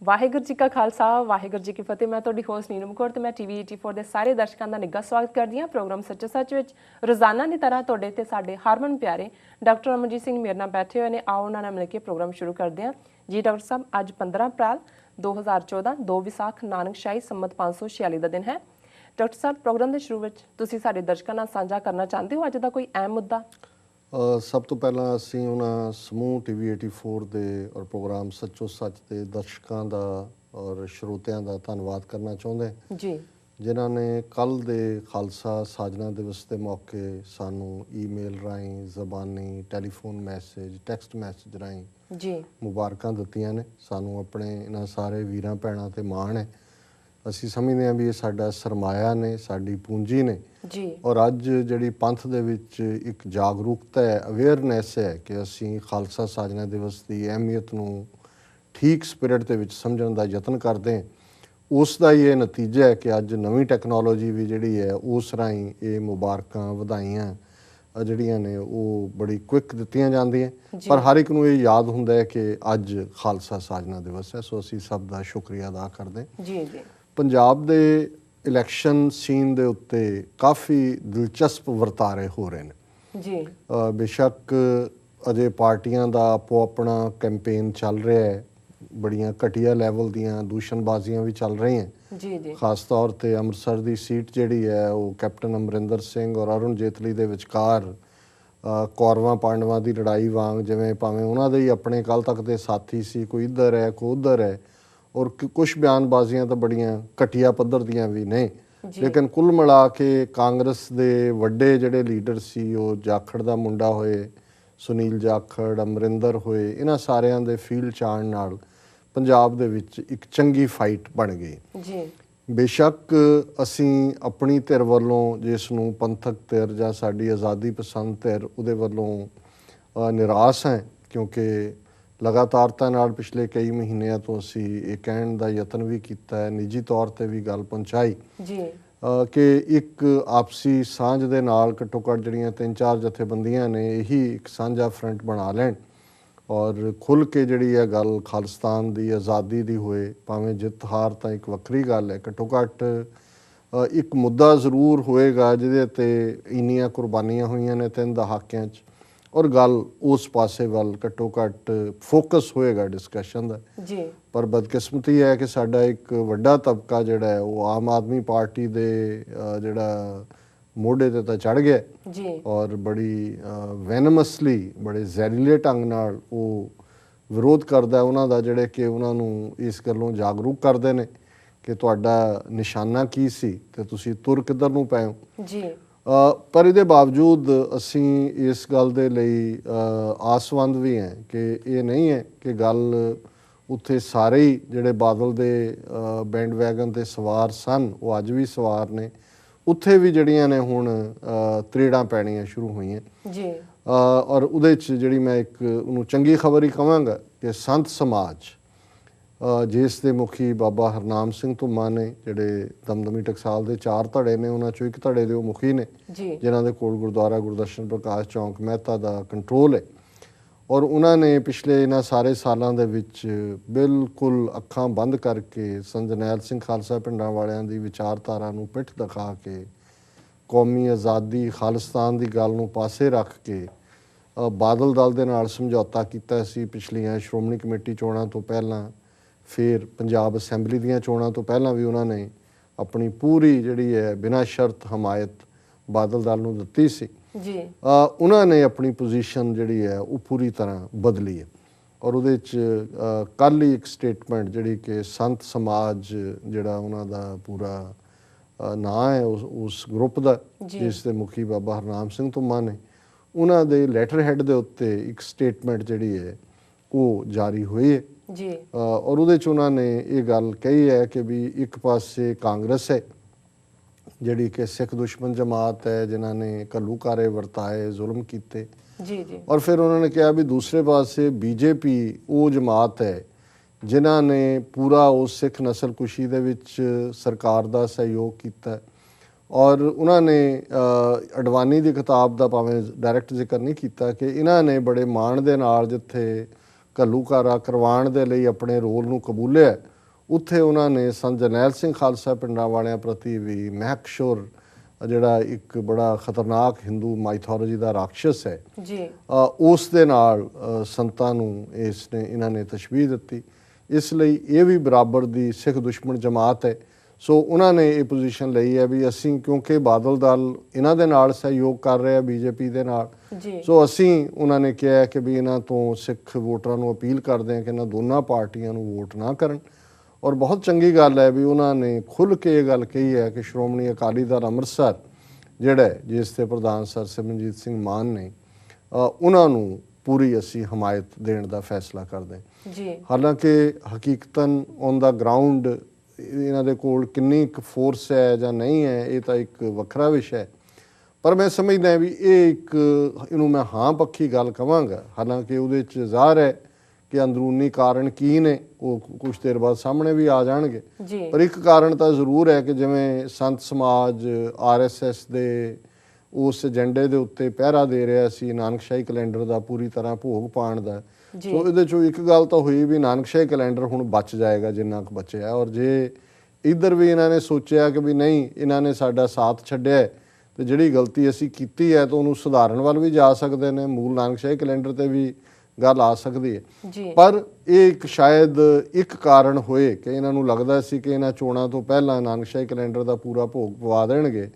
ਵਾਹਿਗੁਰੂ ਜੀ ਕਾ ਖਾਲਸਾ ਵਾਹਿਗੁਰੂ ਜੀ ਕੀ ਫਤਿਹ। मैं ਤੁਹਾਡੀ ਹੋਸਟ ਨੀਲਮ ਕੌਰ ਤੇ मैं TV 84 ਦੇ ਸਾਰੇ ਦਰਸ਼ਕਾਂ ਦਾ ਨਿੱਘਾ ਸਵਾਗਤ ਕਰਦੀ ਹਾਂ ਪ੍ਰੋਗਰਾਮ ਸੱਚੋ ਸੱਚ ਵਿੱਚ। ਰੋਜ਼ਾਨਾ ਦੀ ਤਰ੍ਹਾਂ ਤੁਹਾਡੇ ਤੇ ਸਾਡੇ ਹਰਮਨ ਪਿਆਰੇ ਡਾਕਟਰ ਅਮਰਜੀਤ ਸਿੰਘ ਮੇਰੇ ਨਾਲ ਬੈਠੇ ਹੋਏ ਨੇ। ਆਓ ਉਹਨਾਂ ਨਾਲ ਮਿਲ ਕੇ ਪ੍ਰੋਗਰਾਮ ਸ਼ੁਰੂ ਕਰਦੇ ਹਾਂ ਜੀ। ਡਾਕਟਰ ਸਾਹਿਬ, ਅੱਜ 15 ਅਪ੍ਰੈਲ 2014 2 ਵਿਸਾਖ ਨਾਨਕਸ਼ਾਹੀ ਸੰਮਤ 546 ਦਾ ਦਿਨ ਹੈ। ਡਾਕਟਰ ਸਾਹਿਬ, ਪ੍ਰੋਗਰਾਮ ਦੇ ਸ਼ੁਰੂ ਵਿੱਚ ਤੁਸੀਂ ਸਾਡੇ ਦਰਸ਼ਕਾਂ ਨਾਲ ਸਾਂਝਾ ਕਰਨਾ ਚਾਹੁੰਦੇ ਹੋ ਅੱਜ ਦਾ ਕੋਈ ਅਹਿਮ ਮੁੱਦਾ? ਸਭ ਤੋਂ ਪਹਿਲਾਂ ਅਸੀਂ ਉਹਨਾਂ ਸਮੂਹ TV 84 ਦੇ ਔਰ ਪ੍ਰੋਗਰਾਮ ਸੱਚੋ ਸੱਚ ਦੇ ਦਰਸ਼ਕਾਂ ਦਾ ਔਰ ਸਰੋਤਿਆਂ ਦਾ ਧੰਨਵਾਦ ਕਰਨਾ ਚਾਹੁੰਦੇ ਜੀ, ਜਿਨ੍ਹਾਂ ਨੇ ਕੱਲ੍ਹ ਦੇ ਖਾਲਸਾ ਸਾਜਨਾ ਦਿਵਸ ਦੇ ਮੌਕੇ ਸਾਨੂੰ ਈਮੇਲ ਰਾਹੀਂ, ਜ਼ਬਾਨੀ, ਟੈਲੀਫੋਨ ਮੈਸੇਜ, ਟੈਕਸਟ ਮੈਸੇਜ ਰਾਹੀਂ ਜੀ ਮੁਬਾਰਕਾਂ ਦਿੱਤੀਆਂ ਨੇ। ਸਾਨੂੰ ਆਪਣੇ ਇਹਨਾਂ ਸਾਰੇ ਵੀਰਾਂ ਭੈਣਾਂ 'ਤੇ ਮਾਣ ਹੈ। ਅਸੀਂ ਸਮਝਦੇ ਹਾਂ ਵੀ ਇਹ ਸਾਡਾ ਸਰਮਾਇਆ ਨੇ, ਸਾਡੀ ਪੂੰਜੀ ਨੇ ਜੀ। ਔਰ ਅੱਜ ਜਿਹੜੀ ਪੰਥ ਦੇ ਵਿੱਚ ਇੱਕ ਜਾਗਰੂਕਤਾ ਹੈ, ਅਵੇਅਰਨੈਸ ਹੈ ਕਿ ਅਸੀਂ ਖਾਲਸਾ ਸਾਜਨਾ ਦਿਵਸ ਦੀ ਅਹਿਮੀਅਤ ਨੂੰ ਠੀਕ ਸਪਿਰਿਟ ਦੇ ਵਿੱਚ ਸਮਝਣ ਦਾ ਯਤਨ ਕਰਦੇ ਹਾਂ। ਉਸ ਦਾ ਹੀ ਇਹ ਨਤੀਜਾ ਹੈ ਕਿ ਅੱਜ ਨਵੀਂ ਟੈਕਨੋਲੋਜੀ ਵੀ ਜਿਹੜੀ ਹੈ ਉਸ ਰਾਹੀਂ ਇਹ ਮੁਬਾਰਕਾਂ, ਵਧਾਈਆਂ ਜਿਹੜੀਆਂ ਨੇ ਉਹ ਬੜੀ ਕੁਇੱਕ ਦਿੱਤੀਆਂ ਜਾਂਦੀਆਂ, ਪਰ ਹਰ ਇੱਕ ਨੂੰ ਇਹ ਯਾਦ ਹੁੰਦਾ ਹੈ ਕਿ ਅੱਜ ਖਾਲਸਾ ਸਾਜਨਾ ਦਿਵਸ ਹੈ। ਸੋ ਅਸੀਂ ਸਭ ਦਾ ਸ਼ੁਕਰੀਆ ਅਦਾ ਕਰਦੇ ਜੀ ਜੀ। ਪੰਜਾਬ ਦੇ ਇਲੈਕਸ਼ਨ ਸੀਨ ਦੇ ਉੱਤੇ ਕਾਫੀ ਦਿਲਚਸਪ ਵਰਤਾਰੇ ਹੋ ਰਹੇ ਨੇ ਜੀ। ਬੇਸ਼ੱਕ ਅਜੇ ਪਾਰਟੀਆਂ ਦਾ ਆਪੋ ਆਪਣਾ ਕੈਂਪੇਨ ਚੱਲ ਰਿਹਾ ਹੈ, ਬੜੀਆਂ ਘਟੀਆ ਲੈਵਲ ਦੀਆਂ ਦੂਸ਼ਣਬਾਜ਼ੀਆਂ ਵੀ ਚੱਲ ਰਹੀਆਂ ਜੀ ਜੀ। ਖਾਸ ਤੌਰ 'ਤੇ ਅੰਮ੍ਰਿਤਸਰ ਦੀ ਸੀਟ ਜਿਹੜੀ ਹੈ ਉਹ ਕੈਪਟਨ ਅਮਰਿੰਦਰ ਸਿੰਘ ਔਰ ਅਰੁਣ ਜੇਤਲੀ ਦੇ ਵਿਚਕਾਰ ਕੌਰਵਾਂ ਪਾਂਡਵਾਂ ਦੀ ਲੜਾਈ ਵਾਂਗ, ਜਿਵੇਂ ਭਾਵੇਂ ਉਹਨਾਂ ਦੇ ਹੀ ਆਪਣੇ ਕੱਲ੍ਹ ਤੱਕ ਦੇ ਸਾਥੀ ਸੀ, ਕੋਈ ਇੱਧਰ ਹੈ ਕੋਈ ਉੱਧਰ ਹੈ, ਔਰ ਕੁਛ ਬਿਆਨਬਾਜ਼ੀਆਂ ਤਾਂ ਬੜੀਆਂ ਘਟੀਆ ਪੱਧਰ ਦੀਆਂ ਵੀ ਨੇ। ਲੇਕਿਨ ਕੁੱਲ ਮਿਲਾ ਕੇ ਕਾਂਗਰਸ ਦੇ ਵੱਡੇ ਜਿਹੜੇ ਲੀਡਰ ਸੀ, ਉਹ ਜਾਖੜ ਦਾ ਮੁੰਡਾ ਹੋਏ, ਸੁਨੀਲ ਜਾਖੜ, ਅਮਰਿੰਦਰ ਹੋਏ, ਇਹਨਾਂ ਸਾਰਿਆਂ ਦੇ ਫੀਲਡ ਚਾਣ ਨਾਲ ਪੰਜਾਬ ਦੇ ਵਿੱਚ ਇੱਕ ਚੰਗੀ ਫਾਈਟ ਬਣ ਗਈ ਜੀ। ਬੇਸ਼ੱਕ ਅਸੀਂ ਆਪਣੀ ਧਿਰ ਵੱਲੋਂ, ਜਿਸ ਨੂੰ ਪੰਥਕ ਧਿਰ ਜਾਂ ਸਾਡੀ ਆਜ਼ਾਦੀ ਪਸੰਦ ਧਿਰ, ਉਹਦੇ ਵੱਲੋਂ ਨਿਰਾਸ਼ ਹੈ, ਕਿਉਂਕਿ ਲਗਾਤਾਰਤਾ ਨਾਲ ਪਿਛਲੇ ਕਈ ਮਹੀਨਿਆਂ ਤੋਂ ਅਸੀਂ ਇਹ ਕਹਿਣ ਦਾ ਯਤਨ ਵੀ ਕੀਤਾ ਹੈ, ਨਿੱਜੀ ਤੌਰ 'ਤੇ ਵੀ ਗੱਲ ਪਹੁੰਚਾਈ ਜੀ ਕਿ ਇੱਕ ਆਪਸੀ ਸਾਂਝ ਦੇ ਨਾਲ ਘੱਟੋ ਘੱਟ ਜਿਹੜੀਆਂ 3-4 ਜਥੇਬੰਦੀਆਂ ਨੇ ਇਹੀ ਇੱਕ ਸਾਂਝਾ ਫਰੰਟ ਬਣਾ ਲੈਣ ਔਰ ਖੁੱਲ੍ਹ ਕੇ ਜਿਹੜੀ ਹੈ ਗੱਲ ਖਾਲਿਸਤਾਨ ਦੀ ਆਜ਼ਾਦੀ ਦੀ ਹੋਏ। ਭਾਵੇਂ ਜਿੱਤ ਹਾਰ ਤਾਂ ਇੱਕ ਵੱਖਰੀ ਗੱਲ ਹੈ, ਘੱਟੋ ਘੱਟ ਇੱਕ ਮੁੱਦਾ ਜ਼ਰੂਰ ਹੋਏਗਾ ਜਿਹਦੇ 'ਤੇ ਇੰਨੀਆਂ ਕੁਰਬਾਨੀਆਂ ਹੋਈਆਂ ਨੇ 3 ਦਹਾਕਿਆਂ 'ਚ, ਔਰ ਗੱਲ ਉਸ ਪਾਸੇ ਵੱਲ ਘੱਟੋ ਘੱਟ ਫੋਕਸ ਹੋਏਗਾ ਡਿਸਕਸ਼ਨ ਦਾ ਜੀ। ਪਰ ਬਦਕਿਸਮਤੀ ਹੈ ਕਿ ਸਾਡਾ ਇੱਕ ਵੱਡਾ ਤਬਕਾ ਜਿਹੜਾ ਹੈ ਉਹ ਆਮ ਆਦਮੀ ਪਾਰਟੀ ਦੇ ਜਿਹੜਾ ਮੋਢੇ 'ਤੇ ਤਾਂ ਚੜ੍ਹ ਗਿਆ ਜੀ, ਔਰ ਬੜੀ ਵੈਨਮਸਲੀ, ਬੜੇ ਜ਼ਹਿਰੀਲੇ ਢੰਗ ਨਾਲ ਉਹ ਵਿਰੋਧ ਕਰਦਾ ਉਹਨਾਂ ਦਾ, ਜਿਹੜੇ ਕਿ ਉਹਨਾਂ ਨੂੰ ਇਸ ਗੱਲੋਂ ਜਾਗਰੂਕ ਕਰਦੇ ਨੇ ਕਿ ਤੁਹਾਡਾ ਨਿਸ਼ਾਨਾ ਕੀ ਸੀ ਤੇ ਤੁਸੀਂ ਤੁਰ ਕਿੱਧਰ ਨੂੰ ਪਏ ਹੋ ਜੀ। ਪਰ ਇਹਦੇ ਬਾਵਜੂਦ ਅਸੀਂ ਇਸ ਗੱਲ ਦੇ ਲਈ ਆਸਵੰਦ ਵੀ ਹੈ ਕਿ ਇਹ ਨਹੀਂ ਹੈ ਕਿ ਗੱਲ ਉੱਥੇ ਸਾਰੇ ਹੀ ਜਿਹੜੇ ਬਾਦਲ ਦੇ ਬੈਂਡ ਵੈਗਨ 'ਤੇ ਸਵਾਰ ਸਨ ਉਹ ਅੱਜ ਵੀ ਸਵਾਰ ਨੇ, ਉੱਥੇ ਵੀ ਜਿਹੜੀਆਂ ਨੇ ਹੁਣ ਤ੍ਰੇੜਾਂ ਪੈਣੀਆਂ ਸ਼ੁਰੂ ਹੋਈਆਂ ਜੀ। ਔਰ ਉਹਦੇ 'ਚ ਜਿਹੜੀ ਮੈਂ ਇੱਕ ਉਹਨੂੰ ਚੰਗੀ ਖਬਰ ਹੀ ਕਹਾਂਗਾ ਕਿ ਸੰਤ ਸਮਾਜ, ਜਿਸ ਦੇ ਮੁਖੀ ਬਾਬਾ ਹਰਨਾਮ ਸਿੰਘ ਧੁੰਮਾ ਨੇ, ਜਿਹੜੇ ਦਮਦਮੀ ਟਕਸਾਲ ਦੇ 4 ਧੜੇ ਨੇ, ਉਹਨਾਂ 'ਚੋਂ ਇੱਕ ਧੜੇ ਦੇ ਉਹ ਮੁਖੀ ਨੇ ਜਿਨ੍ਹਾਂ ਦੇ ਕੋਲ ਗੁਰਦੁਆਰਾ ਗੁਰਦਰਸ਼ਨ ਪ੍ਰਕਾਸ਼ ਚੌਂਕ ਮਹਿਤਾ ਦਾ ਕੰਟਰੋਲ ਹੈ, ਔਰ ਉਹਨਾਂ ਨੇ ਪਿਛਲੇ ਇਹਨਾਂ ਸਾਰੇ ਸਾਲਾਂ ਦੇ ਵਿੱਚ ਬਿਲਕੁਲ ਅੱਖਾਂ ਬੰਦ ਕਰਕੇ ਸੰਤ ਜਰਨੈਲ ਸਿੰਘ ਖਾਲਸਾ ਪਿੰਡਾਂ ਵਾਲਿਆਂ ਦੀ ਵਿਚਾਰਧਾਰਾ ਨੂੰ ਪਿੱਠ ਦਿਖਾ ਕੇ ਕੌਮੀ ਆਜ਼ਾਦੀ, ਖਾਲਿਸਤਾਨ ਦੀ ਗੱਲ ਨੂੰ ਪਾਸੇ ਰੱਖ ਕੇ ਬਾਦਲ ਦਲ ਦੇ ਨਾਲ ਸਮਝੌਤਾ ਕੀਤਾ ਸੀ ਪਿਛਲੀਆਂ ਸ਼੍ਰੋਮਣੀ ਕਮੇਟੀ ਚੋਣਾਂ ਤੋਂ ਪਹਿਲਾਂ, ਫਿਰ ਪੰਜਾਬ ਅਸੈਂਬਲੀ ਦੀਆਂ ਚੋਣਾਂ ਤੋਂ ਪਹਿਲਾਂ ਵੀ ਉਹਨਾਂ ਨੇ ਆਪਣੀ ਪੂਰੀ ਜਿਹੜੀ ਹੈ ਬਿਨਾਂ ਸ਼ਰਤ ਹਮਾਇਤ ਬਾਦਲ ਦਲ ਨੂੰ ਦਿੱਤੀ ਸੀ ਜੀ। ਉਹਨਾਂ ਨੇ ਆਪਣੀ ਪੋਜੀਸ਼ਨ ਜਿਹੜੀ ਹੈ ਉਹ ਪੂਰੀ ਤਰ੍ਹਾਂ ਬਦਲੀ ਹੈ, ਔਰ ਉਹਦੇ 'ਚ ਕੱਲ੍ਹ ਹੀ ਇੱਕ ਸਟੇਟਮੈਂਟ ਜਿਹੜੀ ਕਿ ਸੰਤ ਸਮਾਜ ਜਿਹੜਾ ਉਹਨਾਂ ਦਾ ਪੂਰਾ ਨਾਂ ਹੈ ਉਸ ਗਰੁੱਪ ਦਾ, ਜਿਸ ਦੇ ਮੁਖੀ ਬਾਬਾ ਹਰਨਾਮ ਸਿੰਘ ਧੁੰਮਾ ਨੇ, ਉਹਨਾਂ ਦੇ ਲੈਟਰ ਹੈਡ ਦੇ ਉੱਤੇ ਇੱਕ ਸਟੇਟਮੈਂਟ ਜਿਹੜੀ ਹੈ ਉਹ ਜਾਰੀ ਹੋਈ ਹੈ ਜੀ। ਔਰ ਉਹਦੇ 'ਚ ਉਹਨਾਂ ਨੇ ਇਹ ਗੱਲ ਕਹੀ ਹੈ ਕਿ ਵੀ ਇੱਕ ਪਾਸੇ ਕਾਂਗਰਸ ਹੈ ਜਿਹੜੀ ਕਿ ਸਿੱਖ ਦੁਸ਼ਮਣ ਜਮਾਤ ਹੈ, ਜਿਨ੍ਹਾਂ ਨੇ ਘੱਲੂਘਾਰੇ ਵਰਤਾਏ, ਜ਼ੁਲਮ ਕੀਤੇ ਜੀ ਜੀ, ਔਰ ਫਿਰ ਉਹਨਾਂ ਨੇ ਕਿਹਾ ਵੀ ਦੂਸਰੇ ਪਾਸੇ BJP ਉਹ ਜਮਾਤ ਹੈ ਜਿਨ੍ਹਾਂ ਨੇ ਪੂਰਾ ਉਸ ਸਿੱਖ ਨਸਲਕੁਸ਼ੀ ਦੇ ਵਿੱਚ ਸਰਕਾਰ ਦਾ ਸਹਿਯੋਗ ਕੀਤਾ, ਔਰ ਉਹਨਾਂ ਨੇ ਅਡਵਾਨੀ ਦੀ ਕਿਤਾਬ ਦਾ ਭਾਵੇਂ ਡਾਇਰੈਕਟ ਜ਼ਿਕਰ ਨਹੀਂ ਕੀਤਾ ਕਿ ਇਹਨਾਂ ਨੇ ਬੜੇ ਮਾਣ ਦੇ ਨਾਲ ਜਿੱਥੇ ਘੱਲੂਘਾਰਾ ਕਰਵਾਉਣ ਦੇ ਲਈ ਆਪਣੇ ਰੋਲ ਨੂੰ ਕਬੂਲਿਆ, ਉੱਥੇ ਉਹਨਾਂ ਨੇ ਸੰਤ ਜਰਨੈਲ ਸਿੰਘ ਖਾਲਸਾ ਪਿੰਡਾਂ ਵਾਲਿਆਂ ਪ੍ਰਤੀ ਵੀ ਮਹਿਕਸ਼ੁਰ ਜਿਹੜਾ ਇੱਕ ਬੜਾ ਖਤਰਨਾਕ ਹਿੰਦੂ ਮਾਈਥੋਲੋਜੀ ਦਾ ਰਾਖਸ਼ ਹੈ ਜੀ, ਉਸ ਦੇ ਨਾਲ ਸੰਤਾਂ ਨੂੰ ਇਹਨਾਂ ਨੇ ਤਸ਼ਬੀਹ ਦਿੱਤੀ। ਇਸ ਲਈ ਇਹ ਵੀ ਬਰਾਬਰ ਦੀ ਸਿੱਖ ਦੁਸ਼ਮਣ ਜਮਾਤ ਹੈ। ਸੋ ਉਹਨਾਂ ਨੇ ਇਹ ਪੋਜੀਸ਼ਨ ਲਈ ਹੈ ਵੀ ਅਸੀਂ, ਕਿਉਂਕਿ ਬਾਦਲ ਦਲ ਇਹਨਾਂ ਦੇ ਨਾਲ ਸਹਿਯੋਗ ਕਰ ਰਿਹਾ ਬੀਜੇਪੀ ਦੇ ਨਾਲ, ਸੋ ਅਸੀਂ, ਉਹਨਾਂ ਨੇ ਕਿਹਾ ਕਿ ਵੀ ਇਹਨਾਂ ਤੋਂ ਸਿੱਖ ਵੋਟਰਾਂ ਨੂੰ ਅਪੀਲ ਕਰਦੇ ਹਾਂ ਕਿ ਇਹਨਾਂ ਦੋਨਾਂ ਪਾਰਟੀਆਂ ਨੂੰ ਵੋਟ ਨਾ ਕਰਨ। ਔਰ ਬਹੁਤ ਚੰਗੀ ਗੱਲ ਹੈ ਵੀ ਉਹਨਾਂ ਨੇ ਖੁੱਲ੍ਹ ਕੇ ਇਹ ਗੱਲ ਕਹੀ ਹੈ ਕਿ ਸ਼੍ਰੋਮਣੀ ਅਕਾਲੀ ਦਲ ਅੰਮ੍ਰਿਤਸਰ ਜਿਹੜਾ ਜਿਸ ਦੇ ਪ੍ਰਧਾਨ ਸਰ ਸਿਮਰਨਜੀਤ ਸਿੰਘ ਮਾਨ ਨੇ, ਉਹਨਾਂ ਨੂੰ ਪੂਰੀ ਅਸੀਂ ਹਮਾਇਤ ਦੇਣ ਦਾ ਫੈਸਲਾ ਕਰਦੇ ਹਾਂ। ਹਾਲਾਂਕਿ ਹਕੀਕਤਨ ਔਨ ਦਾ ਗਰਾਊਂਡ ਇਹਨਾਂ ਦੇ ਕੋਲ ਕਿੰਨੀ ਕੁ ਫੋਰਸ ਹੈ ਜਾਂ ਨਹੀਂ ਹੈ, ਇਹ ਤਾਂ ਇੱਕ ਵੱਖਰਾ ਵਿਸ਼ਾ ਹੈ। ਪਰ ਮੈਂ ਸਮਝਦਾ ਵੀ ਇਹ ਇੱਕ, ਇਹਨੂੰ ਮੈਂ ਹਾਂ ਪੱਖੀ ਗੱਲ ਕਹਾਂਗਾ। ਹਾਲਾਂਕਿ ਉਹਦੇ 'ਚ ਜ਼ਾਹਰ ਹੈ ਕਿ ਅੰਦਰੂਨੀ ਕਾਰਨ ਕੀ ਨੇ, ਉਹ ਕੁਛ ਦੇਰ ਬਾਅਦ ਸਾਹਮਣੇ ਵੀ ਆ ਜਾਣਗੇ। ਪਰ ਇੱਕ ਕਾਰਨ ਤਾਂ ਜ਼ਰੂਰ ਹੈ ਕਿ ਜਿਵੇਂ ਸੰਤ ਸਮਾਜ RSS ਦੇ ਉਸ ਏਜੰਡੇ ਦੇ ਉੱਤੇ ਪਹਿਰਾ ਦੇ ਰਿਹਾ ਸੀ ਨਾਨਕਸ਼ਾਹੀ ਕੈਲੰਡਰ ਦਾ ਪੂਰੀ ਤਰ੍ਹਾਂ ਭੋਗ ਪਾਉਣ ਦਾ, ਸੋ ਇਹਦੇ 'ਚੋਂ ਇੱਕ ਗੱਲ ਤਾਂ ਹੋਈ ਵੀ ਨਾਨਕਸ਼ਾਹੀ ਕੈਲੰਡਰ ਹੁਣ ਬਚ ਜਾਏਗਾ ਜਿੰਨਾ ਕੁ ਬਚਿਆ। ਔਰ ਜੇ ਇੱਧਰ ਵੀ ਇਹਨਾਂ ਨੇ ਸੋਚਿਆ ਕਿ ਵੀ ਨਹੀਂ, ਇਹਨਾਂ ਨੇ ਸਾਡਾ ਸਾਥ ਛੱਡਿਆ ਤੇ ਜਿਹੜੀ ਗਲਤੀ ਅਸੀਂ ਕੀਤੀ ਹੈ ਤਾਂ ਉਹਨੂੰ ਸੁਧਾਰਨ ਵੱਲ ਵੀ ਜਾ ਸਕਦੇ ਨੇ, ਮੂਲ ਨਾਨਕਸ਼ਾਹੀ ਕੈਲੰਡਰ ਤੇ ਵੀ ਗੱਲ ਆ ਸਕਦੀ ਹੈ। ਪਰ ਇਹ ਇੱਕ ਸ਼ਾਇਦ ਇੱਕ ਕਾਰਨ ਹੋਏ ਕਿ ਇਹਨਾਂ ਨੂੰ ਲੱਗਦਾ ਸੀ ਕਿ ਇਹਨਾਂ ਚੋਣਾਂ ਤੋਂ ਪਹਿਲਾਂ ਨਾਨਕਸ਼ਾਹੀ ਕੈਲੰਡਰ ਦਾ ਪੂਰਾ ਭੋਗ ਪਵਾ ਦੇਣਗੇ,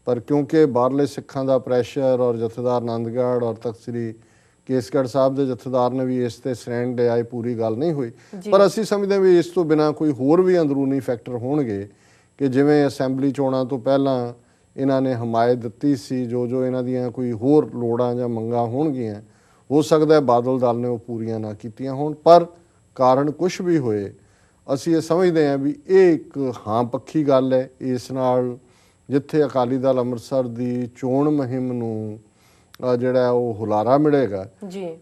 ਪਰ ਕਿਉਂਕਿ ਬਾਹਰਲੇ ਸਿੱਖਾਂ ਦਾ ਪ੍ਰੈਸ਼ਰ ਔਰ ਜਥੇਦਾਰ ਆਨੰਦਗੜ੍ਹ ਔਰ ਤਖਤ ਸ੍ਰੀ ਕੇਸਗੜ੍ਹ ਸਾਹਿਬ ਦੇ ਜਥੇਦਾਰ ਨੇ ਵੀ ਇਸ ਤੇ ਸਟੈਂਡ ਲਿਆ, ਇਹ ਪੂਰੀ ਗੱਲ ਨਹੀਂ ਹੋਈ। ਪਰ ਅਸੀਂ ਸਮਝਦੇ ਵੀ ਇਸ ਤੋਂ ਬਿਨਾਂ ਕੋਈ ਹੋਰ ਵੀ ਅੰਦਰੂਨੀ ਫੈਕਟਰ ਹੋਣਗੇ ਕਿ ਜਿਵੇਂ ਅਸੈਂਬਲੀ ਚੋਣਾਂ ਤੋਂ ਪਹਿਲਾਂ ਇਹਨਾਂ ਨੇ ਹਮਾਇਤ ਦਿੱਤੀ ਸੀ, ਜੋ ਇਹਨਾਂ ਦੀਆਂ ਕੋਈ ਹੋਰ ਲੋੜਾਂ ਜਾਂ ਮੰਗਾਂ ਹੋਣਗੀਆਂ, ਹੋ ਸਕਦਾ ਹੈ ਬਾਦਲ ਦਲ ਨੇ ਉਹ ਪੂਰੀਆਂ ਨਾ ਕੀਤੀਆਂ ਹੋਣ। ਪਰ ਕਾਰਨ ਕੁਛ ਵੀ ਹੋਏ, ਅਸੀਂ ਇਹ ਸਮਝਦੇ ਹਾਂ ਵੀ ਇਹ ਇੱਕ ਹਾਂ ਪੱਖੀ ਗੱਲ ਹੈ। ਇਸ ਨਾਲ ਜਿੱਥੇ ਅਕਾਲੀ ਦਲ ਅੰਮ੍ਰਿਤਸਰ ਦੀ ਚੋਣ ਮੁਹਿੰਮ ਨੂੰ ਜਿਹੜਾ ਉਹ ਹੁਲਾਰਾ ਮਿਲੇਗਾ,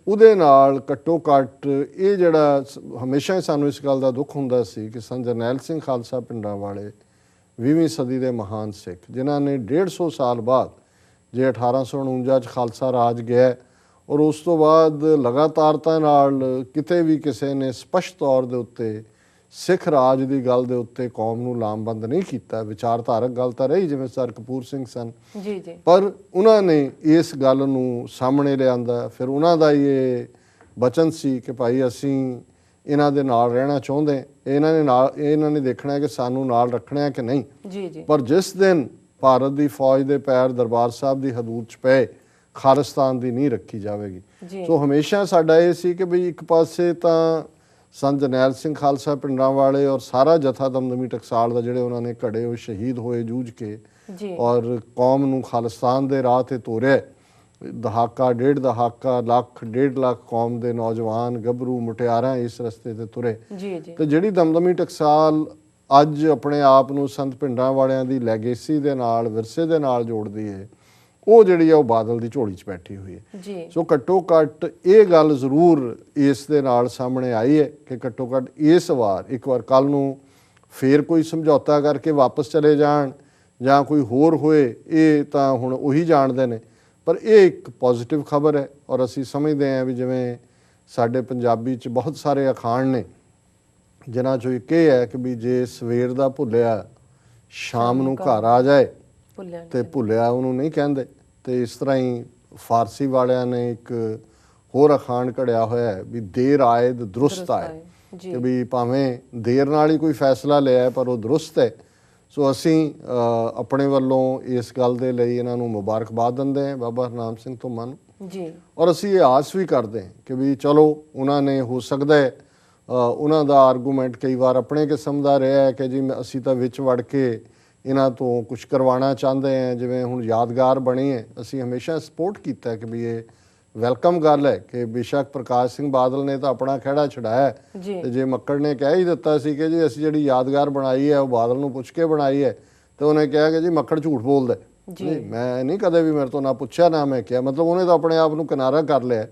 ਉਹਦੇ ਨਾਲ ਘੱਟੋ ਘੱਟ ਇਹ ਜਿਹੜਾ ਹਮੇਸ਼ਾ ਸਾਨੂੰ ਇਸ ਗੱਲ ਦਾ ਦੁੱਖ ਹੁੰਦਾ ਸੀ ਕਿ ਸੰਤ ਜਰਨੈਲ ਸਿੰਘ ਖਾਲਸਾ ਪਿੰਡਾਂ ਵਾਲੇ 20ਵੀਂ ਸਦੀ ਦੇ ਮਹਾਨ ਸਿੱਖ, ਜਿਨ੍ਹਾਂ ਨੇ 150 ਸਾਲ ਬਾਅਦ, ਜੇ 1849 'ਚ ਖਾਲਸਾ ਰਾਜ ਗਿਆ ਔਰ ਉਸ ਤੋਂ ਬਾਅਦ ਲਗਾਤਾਰਤਾ ਨਾਲ ਕਿਤੇ ਵੀ ਕਿਸੇ ਨੇ ਸਪਸ਼ਟ ਤੌਰ ਦੇ ਉੱਤੇ ਸਿੱਖ ਰਾਜ ਦੀ ਗੱਲ ਦੇ ਉੱਤੇ ਕੌਮ ਨੂੰ ਲਾਮਬੰਦ ਨਹੀਂ ਕੀਤਾ। ਵਿਚਾਰਧਾਰਕ ਗੱਲ ਤਾਂ ਰਹੀ, ਜਿਵੇਂ ਸਰ ਕਪੂਰ ਸਿੰਘ ਸਨ, ਪਰ ਉਹਨਾਂ ਨੇ ਇਸ ਗੱਲ ਨੂੰ ਸਾਹਮਣੇ ਲਿਆਂਦਾ। ਫਿਰ ਉਹਨਾਂ ਦਾ ਇਹ ਬਚਨ ਸੀ ਕਿ ਭਾਈ ਅਸੀਂ ਇਹਨਾਂ ਦੇ ਨਾਲ ਰਹਿਣਾ ਚਾਹੁੰਦੇ, ਇਹਨਾਂ ਨੇ ਦੇਖਣਾ ਹੈ ਕਿ ਸਾਨੂੰ ਨਾਲ ਰੱਖਣਾ ਹੈ ਕਿ ਨਹੀਂ। ਪਰ ਜਿਸ ਦਿਨ ਭਾਰਤ ਦੀ ਫੌਜ ਦੇ ਪੈਰ ਦਰਬਾਰ ਸਾਹਿਬ ਦੀ ਹਦੂਦ 'ਚ ਪਏ, ਖਾਲਿਸਤਾਨ ਦੀ ਨਹੀਂ ਰੱਖੀ ਜਾਵੇਗੀ। ਸੋ ਹਮੇਸ਼ਾ ਸਾਡਾ ਇਹ ਸੀ ਕਿ ਬਈ ਇੱਕ ਪਾਸੇ ਤਾਂ ਸੰਤ ਜਰਨੈਲ ਸਿੰਘ ਖਾਲਸਾ ਪਿੰਡਾਂ ਵਾਲੇ ਔਰ ਸਾਰਾ ਜਥਾ ਦਮਦਮੀ ਟਕਸਾਲ ਦਾ ਜਿਹੜੇ ਉਹਨਾਂ ਨੇ ਘੜੇ ਉਹ ਸ਼ਹੀਦ ਹੋਏ ਜੂਝ ਕੇ ਔਰ ਕੌਮ ਨੂੰ ਖਾਲਿਸਤਾਨ ਦੇ ਰਾਹ ਤੇ ਤੋਰਿਆ। ਦਹਾਕਾ, ਡੇਢ ਦਹਾਕਾ, ਲੱਖ, 1.5 ਲੱਖ ਕੌਮ ਦੇ ਨੌਜਵਾਨ, ਗੱਭਰੂ, ਮੁਟਿਆਰਾਂ ਇਸ ਰਸਤੇ ਤੇ ਤੁਰੇ। ਤੇ ਜਿਹੜੀ ਦਮਦਮੀ ਟਕਸਾਲ ਅੱਜ ਆਪਣੇ ਆਪ ਨੂੰ ਸੰਤ ਪਿੰਡਾਂ ਵਾਲਿਆਂ ਦੀ ਲੈਗੇਸੀ ਦੇ ਨਾਲ, ਵਿਰਸੇ ਦੇ ਨਾਲ ਜੋੜਦੀ ਹੈ, ਉਹ ਜਿਹੜੀ ਆ ਉਹ ਬਾਦਲ ਦੀ ਝੋਲੀ 'ਚ ਬੈਠੀ ਹੋਈ ਹੈ। ਸੋ ਘੱਟੋ ਘੱਟ ਇਹ ਗੱਲ ਜ਼ਰੂਰ ਇਸ ਦੇ ਨਾਲ ਸਾਹਮਣੇ ਆਈ ਹੈ ਕਿ ਘੱਟੋ ਘੱਟ ਇਸ ਵਾਰ, ਇੱਕ ਵਾਰ ਕੱਲ੍ਹ ਨੂੰ ਫੇਰ ਕੋਈ ਸਮਝੌਤਾ ਕਰਕੇ ਵਾਪਸ ਚਲੇ ਜਾਣ ਜਾਂ ਕੋਈ ਹੋਰ ਹੋਏ, ਇਹ ਤਾਂ ਹੁਣ ਉਹੀ ਜਾਣਦੇ ਨੇ। ਪਰ ਇਹ ਇੱਕ ਪੋਜ਼ੀਟਿਵ ਖਬਰ ਹੈ ਔਰ ਅਸੀਂ ਸਮਝਦੇ ਹਾਂ ਵੀ ਜਿਵੇਂ ਸਾਡੇ ਪੰਜਾਬੀ 'ਚ ਬਹੁਤ ਸਾਰੇ ਅਖਾਣ ਨੇ, ਜਿਨ੍ਹਾਂ 'ਚੋਂ ਇੱਕ ਇਹ ਹੈ ਕਿ ਵੀ ਜੇ ਸਵੇਰ ਦਾ ਭੁੱਲਿਆ ਸ਼ਾਮ ਨੂੰ ਘਰ ਆ ਜਾਏ ਤੇ ਭੁੱਲਿਆ ਉਹਨੂੰ ਨਹੀਂ ਕਹਿੰਦੇ। ਤੇ ਇਸ ਤਰ੍ਹਾਂ ਹੀ ਫਾਰਸੀ ਵਾਲਿਆਂ ਨੇ ਇੱਕ ਹੋਰ ਅਖਾਣ ਘੜਿਆ ਹੋਇਆ ਹੈ ਵੀ ਦੇਰ ਆਏ ਦਰੁਸਤ ਆਏ, ਕਿ ਵੀ ਭਾਵੇਂ ਦੇਰ ਨਾਲ ਹੀ ਕੋਈ ਫੈਸਲਾ ਲਿਆ ਪਰ ਉਹ ਦਰੁਸਤ ਹੈ। ਸੋ ਅਸੀਂ ਆਪਣੇ ਵੱਲੋਂ ਇਸ ਗੱਲ ਦੇ ਲਈ ਇਹਨਾਂ ਨੂੰ ਮੁਬਾਰਕਬਾਦ ਦਿੰਦੇ ਹਾਂ, ਬਾਬਾ ਹਰਨਾਮ ਸਿੰਘ ਧੁੰਮਾ ਨੂੰ। ਔਰ ਅਸੀਂ ਇਹ ਆਸ ਵੀ ਕਰਦੇ ਹਾਂ ਕਿ ਵੀ ਚਲੋ ਉਹਨਾਂ ਨੇ, ਹੋ ਸਕਦਾ ਹੈ ਉਹਨਾਂ ਦਾ ਆਰਗੂਮੈਂਟ ਕਈ ਵਾਰ ਆਪਣੇ ਕਿਸਮ ਦਾ ਰਿਹਾ ਹੈ ਕਿ ਜੀ ਅਸੀਂ ਤਾਂ ਵਿੱਚ ਵੜ ਕੇ ਇਹਨਾਂ ਤੋਂ ਕੁਛ ਕਰਵਾਉਣਾ ਚਾਹੁੰਦੇ ਹਾਂ, ਜਿਵੇਂ ਹੁਣ ਯਾਦਗਾਰ ਬਣੀ ਹੈ। ਅਸੀਂ ਹਮੇਸ਼ਾ ਸਪੋਰਟ ਕੀਤਾ ਕਿ ਵੀ ਇਹ ਵੈਲਕਮ ਗੱਲ ਹੈ ਕਿ ਬੇਸ਼ੱਕ ਪ੍ਰਕਾਸ਼ ਸਿੰਘ ਬਾਦਲ ਨੇ ਤਾਂ ਆਪਣਾ ਖਹਿੜਾ ਛਡਾਇਆ, ਤੇ ਜੇ ਮੱਕੜ ਨੇ ਕਹਿ ਹੀ ਦਿੱਤਾ ਸੀ ਕਿ ਜੀ ਅਸੀਂ ਜਿਹੜੀ ਯਾਦਗਾਰ ਬਣਾਈ ਹੈ ਉਹ ਬਾਦਲ ਨੂੰ ਪੁੱਛ ਕੇ ਬਣਾਈ ਹੈ, ਤੇ ਉਹਨੇ ਕਿਹਾ ਕਿ ਜੀ ਮੱਕੜ ਝੂਠ ਬੋਲਦਾ। ਨਹੀਂ, ਮੈਂ ਨਹੀਂ ਕਦੇ ਵੀ, ਮੇਰੇ ਤੋਂ ਨਾ ਪੁੱਛਿਆ ਨਾ ਮੈਂ ਕਿਹਾ, ਮਤਲਬ ਉਹਨੇ ਤਾਂ ਆਪਣੇ ਆਪ ਨੂੰ ਕਿਨਾਰਾ ਕਰ ਲਿਆ।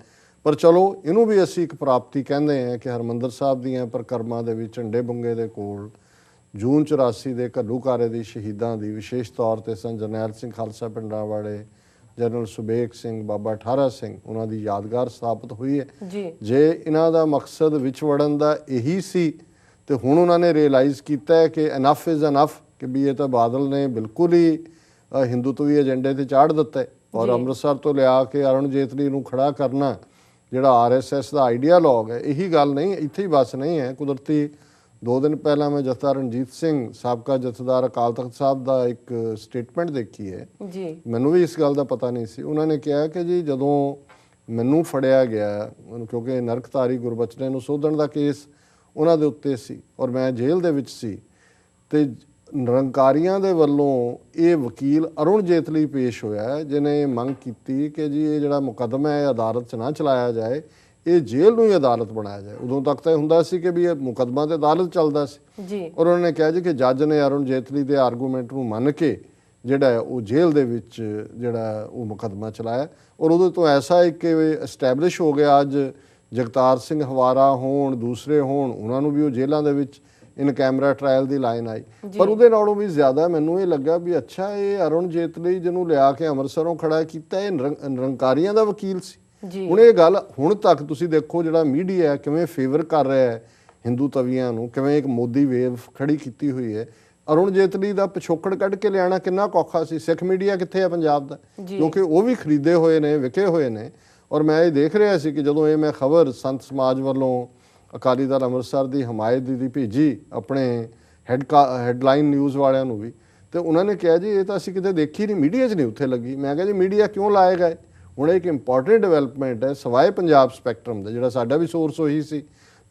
ਪਰ ਚਲੋ ਇਹਨੂੰ ਵੀ ਅਸੀਂ ਇੱਕ ਪ੍ਰਾਪਤੀ ਕਹਿੰਦੇ ਹਾਂ ਕਿ ਹਰਿਮੰਦਰ ਸਾਹਿਬ ਦੀਆਂ ਪਰਿਕਰਮਾ ਦੇ ਵਿੱਚ ਝੰਡੇ ਬੁੰਗੇ ਦੇ ਕੋਲ ਜੂਨ 84 ਦੇ ਘੱਲੂਘਾਰੇ ਦੀ ਸ਼ਹੀਦਾਂ ਦੀ, ਵਿਸ਼ੇਸ਼ ਤੌਰ ਤੇ ਸੰਤ ਜਰਨੈਲ ਸਿੰਘ ਖਾਲਸਾ ਪਿੰਡਾਂ ਵਾਲੇ, ਜਨਰਲ ਸੁਬੇਗ ਸਿੰਘ, ਬਾਬਾ ਠਾਰਾ ਸਿੰਘ, ਉਹਨਾਂ ਦੀ ਯਾਦਗਾਰ ਸਥਾਪਿਤ ਹੋਈ ਹੈ। ਜੇ ਇਹਨਾਂ ਦਾ ਮਕਸਦ ਵਿੱਚ ਵੜਨ ਦਾ ਇਹੀ ਸੀ ਤੇ ਹੁਣ ਉਹਨਾਂ ਨੇ ਰਿਅਲਾਈਜ਼ ਕੀਤਾ ਹੈ ਕਿ ਇਨਫ ਇਜ਼ ਇਨਫ, ਕਿ ਵੀ ਇਹ ਤਾਂ ਬਾਦਲ ਨੇ ਬਿਲਕੁਲ ਹੀ ਹਿੰਦੂਤਵੀ ਏਜੰਡੇ ਤੇ ਚਾੜ ਦਿੱਤਾ ਹੈ। ਔਰ ਅੰਮ੍ਰਿਤਸਰ ਤੋਂ ਲਿਆ ਕੇ ਅਰੁਣ ਜੇਤਲੀ ਨੂੰ ਖੜਾ ਕਰਨਾ ਜਿਹੜਾ RSS ਦਾ ਆਈਡੀਆਲੋਗ ਹੈ, ਇਹੀ ਗੱਲ ਨਹੀਂ ਇੱਥੇ ਹੀ ਬਸ ਨਹੀਂ ਹੈ। ਕੁਦਰਤੀ 2 ਦਿਨ ਪਹਿਲਾਂ ਮੈਂ ਜਥੇਦਾਰ ਰਣਜੀਤ ਸਿੰਘ ਸਾਬਕਾ ਜਥੇਦਾਰ ਅਕਾਲ ਤਖਤ ਸਾਹਿਬ ਦਾ ਇੱਕ ਸਟੇਟਮੈਂਟ ਦੇਖੀ ਹੈ ਜੀ, ਮੈਨੂੰ ਵੀ ਇਸ ਗੱਲ ਦਾ ਪਤਾ ਨਹੀਂ ਸੀ। ਉਹਨਾਂ ਨੇ ਕਿਹਾ ਕਿ ਜੀ ਜਦੋਂ ਮੈਨੂੰ ਫੜਿਆ ਗਿਆ, ਕਿਉਂਕਿ ਨਰਕਧਾਰੀ ਗੁਰਬਚਨੇ ਨੂੰ ਸੋਧਣ ਦਾ ਕੇਸ ਉਹਨਾਂ ਦੇ ਉੱਤੇ ਸੀ ਔਰ ਮੈਂ ਜੇਲ੍ਹ ਦੇ ਵਿੱਚ ਸੀ, ਤੇ ਨਿਰੰਕਾਰੀਆਂ ਦੇ ਵੱਲੋਂ ਇਹ ਵਕੀਲ ਅਰੁਣ ਜੇਤਲੀ ਪੇਸ਼ ਹੋਇਆ ਜਿਹਨੇ ਮੰਗ ਕੀਤੀ ਕਿ ਜੀ ਇਹ ਜਿਹੜਾ ਮੁਕੱਦਮਾ ਹੈ ਅਦਾਲਤ 'ਚ ਨਾ ਚਲਾਇਆ ਜਾਏ, ਇਹ ਜੇਲ੍ਹ ਨੂੰ ਹੀ ਅਦਾਲਤ ਬਣਾਇਆ ਜਾਏ। ਉਦੋਂ ਤੱਕ ਤਾਂ ਇਹ ਹੁੰਦਾ ਸੀ ਕਿ ਵੀ ਇਹ ਮੁਕੱਦਮਾ ਤੇ ਅਦਾਲਤ ਚੱਲਦਾ ਸੀ ਜੀ। ਔਰ ਉਹਨਾਂ ਨੇ ਕਿਹਾ ਜੀ ਕਿ ਜੱਜ ਨੇ ਅਰੁਣ ਜੇਤਲੀ ਦੇ ਆਰਗੂਮੈਂਟ ਨੂੰ ਮੰਨ ਕੇ ਜਿਹੜਾ ਉਹ ਜੇਲ੍ਹ ਦੇ ਵਿੱਚ ਜਿਹੜਾ ਉਹ ਮੁਕੱਦਮਾ ਚਲਾਇਆ। ਔਰ ਉਹਦੇ ਤੋਂ ਐਸਾ ਇੱਕ ਐਸਟੈਬਲਿਸ਼ ਹੋ ਗਿਆ, ਅੱਜ ਜਗਤਾਰ ਸਿੰਘ ਹਵਾਰਾ ਹੋਣ, ਦੂਸਰੇ ਹੋਣ, ਉਹਨਾਂ ਨੂੰ ਵੀ ਉਹ ਜੇਲ੍ਹਾਂ ਦੇ ਵਿੱਚ in camera trial the line ਆਈ। ਪਰ ਉਹਦੇ ਨਾਲੋਂ ਵੀ ਜ਼ਿਆਦਾ ਮੈਨੂੰ ਇਹ ਲੱਗਾ ਵੀ ਅੱਛਾ ਇਹ ਅਰੁਣ ਜੇਤਲੀ ਜਿਹਨੂੰ ਲਿਆ ਕੇ ਅੰਮ੍ਰਿਤਸਰੋਂ ਖੜਾ ਕੀਤਾ, ਇਹ ਨਿਰੰਕਾਰੀਆਂ ਦਾ ਵਕੀਲ ਸੀ। ਹੁਣ ਇਹ ਗੱਲ ਹੁਣ ਤੱਕ ਤੁਸੀਂ ਦੇਖੋ ਜਿਹੜਾ ਮੀਡੀਆ ਕਿਵੇਂ ਫੇਵਰ ਕਰ ਰਿਹਾ ਹੈ ਹਿੰਦੂ ਤਵੀਆਂ ਨੂੰ, ਕਿਵੇਂ ਇੱਕ ਮੋਦੀ ਵੇਵ ਖੜੀ ਕੀਤੀ ਹੋਈ ਹੈ। ਅਰੁਣ ਜੇਤਲੀ ਦਾ ਪਿਛੋਕੜ ਕੱਢ ਕੇ ਲਿਆਣਾ ਕਿੰਨਾ ਔਖਾ ਸੀ। ਸਿੱਖ ਮੀਡੀਆ ਕਿੱਥੇ ਹੈ ਪੰਜਾਬ ਦਾ, ਕਿਉਂਕਿ ਉਹ ਵੀ ਖਰੀਦੇ ਹੋਏ ਨੇ, ਵਿਕੇ ਹੋਏ ਨੇ। ਔਰ ਮੈਂ ਇਹ ਦੇਖ ਰਿਹਾ ਸੀ ਕਿ ਜਦੋਂ ਇਹ ਮੈਂ ਖਬਰ ਸੰਤ ਸਮਾਜ ਵੱਲੋਂ ਅਕਾਲੀ ਦਲ ਅੰਮ੍ਰਿਤਸਰ ਦੀ ਹਮਾਇਤ ਦੀ ਭੇਜੀ ਆਪਣੇ ਹੈਡਲਾਈਨ ਨਿਊਜ਼ ਵਾਲਿਆਂ ਨੂੰ ਵੀ, ਤੇ ਉਹਨਾਂ ਨੇ ਕਿਹਾ ਜੀ ਇਹ ਤਾਂ ਅਸੀਂ ਕਿਤੇ ਦੇਖੀ ਨਹੀਂ, ਮੀਡੀਆ 'ਚ ਨਹੀਂ ਉੱਥੇ ਲੱਗੀ। ਮੈਂ ਕਿਹਾ ਜੀ ਮੀਡੀਆ ਕਿਉਂ ਲਾਏ ਗਏ? ਹੁਣ ਇੱਕ ਇੰਪੋਰਟੈਂਟ ਡਿਵੈਲਪਮੈਂਟ ਹੈ ਸਵਾਏ ਪੰਜਾਬ ਸਪੈਕਟਰਮ ਦਾ, ਜਿਹੜਾ ਸਾਡਾ ਵੀ ਸੋਰਸ ਉਹੀ ਸੀ।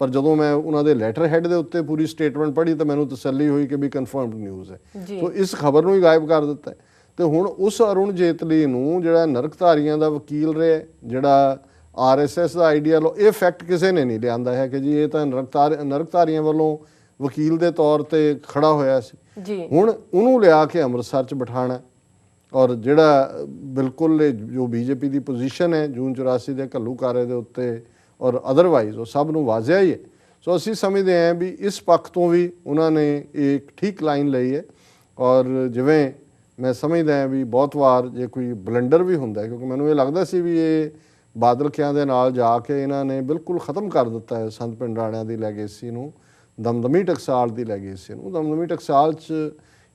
ਪਰ ਜਦੋਂ ਮੈਂ ਉਹਨਾਂ ਦੇ ਲੈਟਰ ਹੈਡ ਦੇ ਉੱਤੇ ਪੂਰੀ ਸਟੇਟਮੈਂਟ ਪੜ੍ਹੀ ਤਾਂ ਮੈਨੂੰ ਤਸੱਲੀ ਹੋਈ ਕਿ ਵੀ ਕਨਫਰਮਡ ਨਿਊਜ਼ ਹੈ। ਸੋ ਇਸ ਖਬਰ ਨੂੰ ਹੀ ਗਾਇਬ ਕਰ ਦਿੱਤਾ। ਤੇ ਹੁਣ ਉਸ ਅਰੁਣ ਜੇਤਲੀ ਨੂੰ ਜਿਹੜਾ ਨਰਕਧਾਰੀਆਂ ਦਾ ਵਕੀਲ ਰਿਹਾ, ਜਿਹੜਾ RSS ਦਾ ਆਈਡੀਅਲ, ਇਹ ਫੈਕਟ ਕਿਸੇ ਨੇ ਨਹੀਂ ਲਿਆਂਦਾ ਹੈ ਕਿ ਜੀ ਇਹ ਤਾਂ ਨਰਕਧਾਰੀਆਂ ਵੱਲੋਂ ਵਕੀਲ ਦੇ ਤੌਰ ਤੇ ਖੜਾ ਹੋਇਆ ਸੀ। ਹੁਣ ਉਹਨੂੰ ਲਿਆ ਕੇ ਅੰਮ੍ਰਿਤਸਰ 'ਚ ਬਿਠਾਣਾ, ਔਰ ਜਿਹੜਾ ਬਿਲਕੁਲ ਜੋ BJP ਦੀ ਪੋਜੀਸ਼ਨ ਹੈ ਜੂਨ 84 ਦੇ ਘੱਲੂਘਾਰੇ ਦੇ ਉੱਤੇ ਔਰ ਅਦਰਵਾਈਜ਼ ਉਹ ਸਭ ਨੂੰ ਵਾਜ਼ਿਆ ਹੀ ਹੈ। ਸੋ ਅਸੀਂ ਸਮਝਦੇ ਹਾਂ ਵੀ ਇਸ ਪੱਖ ਤੋਂ ਵੀ ਉਹਨਾਂ ਨੇ ਇੱਕ ਠੀਕ ਲਾਈਨ ਲਈ ਹੈ। ਔਰ ਜਿਵੇਂ ਮੈਂ ਸਮਝਦਾ ਹਾਂ ਵੀ ਬਹੁਤ ਵਾਰ ਜੇ ਕੋਈ ਬਲੰਡਰ ਵੀ ਹੁੰਦਾ, ਕਿਉਂਕਿ ਮੈਨੂੰ ਇਹ ਲੱਗਦਾ ਸੀ ਵੀ ਇਹ ਬਾਦਲਕਿਆਂ ਦੇ ਨਾਲ ਜਾ ਕੇ ਇਹਨਾਂ ਨੇ ਬਿਲਕੁਲ ਖ਼ਤਮ ਕਰ ਦਿੱਤਾ ਹੈ ਸੰਤ ਪਿੰਡਰਾਣਿਆਂ ਦੀ ਲੈਗੇਸੀ ਨੂੰ, ਦਮਦਮੀ ਟਕਸਾਲ ਦੀ ਲੈਗੇਸੀ ਨੂੰ। ਦਮਦਮੀ ਟਕਸਾਲ 'ਚ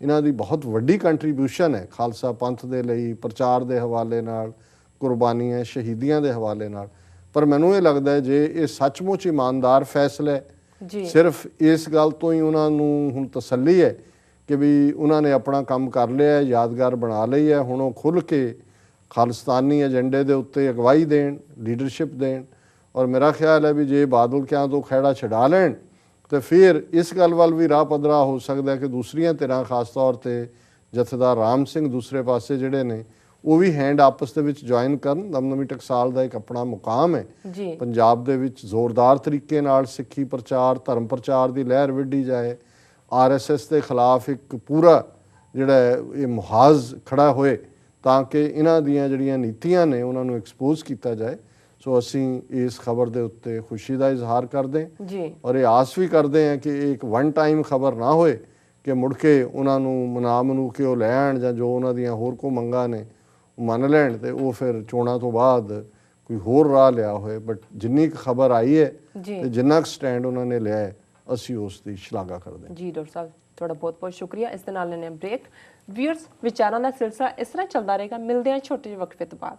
ਇਹਨਾਂ ਦੀ ਬਹੁਤ ਵੱਡੀ ਕੰਟਰੀਬਿਊਸ਼ਨ ਹੈ ਖਾਲਸਾ ਪੰਥ ਦੇ ਲਈ, ਪ੍ਰਚਾਰ ਦੇ ਹਵਾਲੇ ਨਾਲ, ਕੁਰਬਾਨੀਆਂ ਸ਼ਹੀਦੀਆਂ ਦੇ ਹਵਾਲੇ ਨਾਲ। ਪਰ ਮੈਨੂੰ ਇਹ ਲੱਗਦਾ ਹੈ ਜੇ ਇਹ ਸੱਚਮੁੱਚ ਇਮਾਨਦਾਰ ਫੈਸਲਾ ਹੈ, ਸਿਰਫ ਇਸ ਗੱਲ ਤੋਂ ਹੀ ਉਹਨਾਂ ਨੂੰ ਹੁਣ ਤਸੱਲੀ ਹੈ ਕਿ ਵੀ ਉਹਨਾਂ ਨੇ ਆਪਣਾ ਕੰਮ ਕਰ ਲਿਆ, ਯਾਦਗਾਰ ਬਣਾ ਲਈ ਹੈ। ਹੁਣ ਉਹ ਖੁੱਲ੍ਹ ਕੇ ਖਾਲਿਸਤਾਨੀ ਏਜੰਡੇ ਦੇ ਉੱਤੇ ਅਗਵਾਈ ਦੇਣ, ਲੀਡਰਸ਼ਿਪ ਦੇਣ। ਔਰ ਮੇਰਾ ਖਿਆਲ ਹੈ ਵੀ ਜੇ ਬਾਦਲ ਕਿਆਂ ਤੋਂ ਖਹਿੜਾ ਛਡਾ ਲੈਣ ਤੇ ਫਿਰ ਇਸ ਗੱਲ ਵੱਲ ਵੀ ਰਾਹ ਪੱਧਰਾ ਹੋ ਸਕਦਾ ਕਿ ਦੂਸਰੀਆਂ ਧਿਰਾਂ, ਖਾਸ ਤੌਰ ਤੇ ਜਥੇਦਾਰ ਰਾਮ ਸਿੰਘ ਦੂਸਰੇ ਪਾਸੇ ਜਿਹੜੇ ਨੇ, ਉਹ ਵੀ ਹੈਂਡ ਆਪਸ ਦੇ ਵਿੱਚ ਜੁਆਇਨ ਕਰਨ। ਦਮਦਮੀ ਟਕਸਾਲ ਦਾ ਇੱਕ ਆਪਣਾ ਮੁਕਾਮ ਹੈ ਪੰਜਾਬ ਦੇ ਵਿੱਚ, ਜ਼ੋਰਦਾਰ ਤਰੀਕੇ ਨਾਲ ਸਿੱਖੀ ਪ੍ਰਚਾਰ, ਧਰਮ ਪ੍ਰਚਾਰ ਦੀ ਲਹਿਰ ਵਿੱਢੀ ਜਾਏ। RSS ਦੇ ਖਿਲਾਫ ਇੱਕ ਪੂਰਾ ਜਿਹੜਾ ਇਹ ਮੁਹਾਜ਼ ਖੜਾ ਹੋਏ ਤਾਂ ਕਿ ਇਹਨਾਂ ਦੀਆਂ ਜਿਹੜੀਆਂ ਨੀਤੀਆਂ ਨੇ ਉਹਨਾਂ ਨੂੰ ਐਕਸਪੋਜ਼ ਕੀਤਾ ਜਾਏ। ਸੋ ਅਸੀਂ ਇਸ ਖਬਰ ਦੇ ਉੱਤੇ ਖੁਸ਼ੀ ਦਾ ਇਜ਼ਹਾਰ ਕਰਦੇ ਹਾਂ ਔਰ ਇਹ ਆਸ ਵੀ ਕਰਦੇ ਹਾਂ ਕਿ ਇਹ ਇੱਕ ਵਨ ਟਾਈਮ ਖਬਰ ਨਾ ਹੋਏ ਕਿ ਮੁੜ ਕੇ ਉਹਨਾਂ ਨੂੰ ਮਨਾਮਨੂ ਕੇ ਉਹ ਲੈਣ ਜਾਂ ਜੋ ਉਹਨਾਂ ਦੀਆਂ ਹੋਰ ਕੋ ਮੰਗਾਂ ਨੇ ਉਹ ਮੰਨ ਲੈਣ ਤੇ ਉਹ ਫਿਰ ਚੋਣਾਂ ਤੋਂ ਬਾਅਦ ਕੋਈ ਹੋਰ ਰਾਹ ਲਿਆ ਹੋਏ। ਬਟ ਜਿੰਨੀ ਕੁ ਖਬਰ ਆਈ ਹੈ ਤੇ ਜਿੰਨਾ ਕੁ ਸਟੈਂਡ ਉਹਨਾਂ ਨੇ ਲਿਆ ਹੈ, ਅਸੀਂ ਉਸ ਦੀ ਸ਼ਲਾਘਾ ਕਰਦੇ ਹਾਂ। ਜੀ ਡਾਕਟਰ ਸਾਹਿਬ, ਤੁਹਾਡਾ ਬਹੁਤ ਬਹੁਤ ਸ਼ੁਕਰੀਆ। ਇਸ ਦੇ ਨਾਲ ਲੈਣੇ ਬ੍ਰੇਕ। ਵਿਊਅਰਸ, ਵਿਚਾਰਾਂ ਦਾ ਸਿਲਸਿਲਾ ਇਸ ਤਰ੍ਹਾਂ ਚੱਲਦਾ ਰਹੇਗਾ। ਮਿਲਦੇ ਹਾਂ ਛੋਟੇ ਜਿਹੇ ਵਕਫੇ ਤੋਂ ਬਾਅਦ।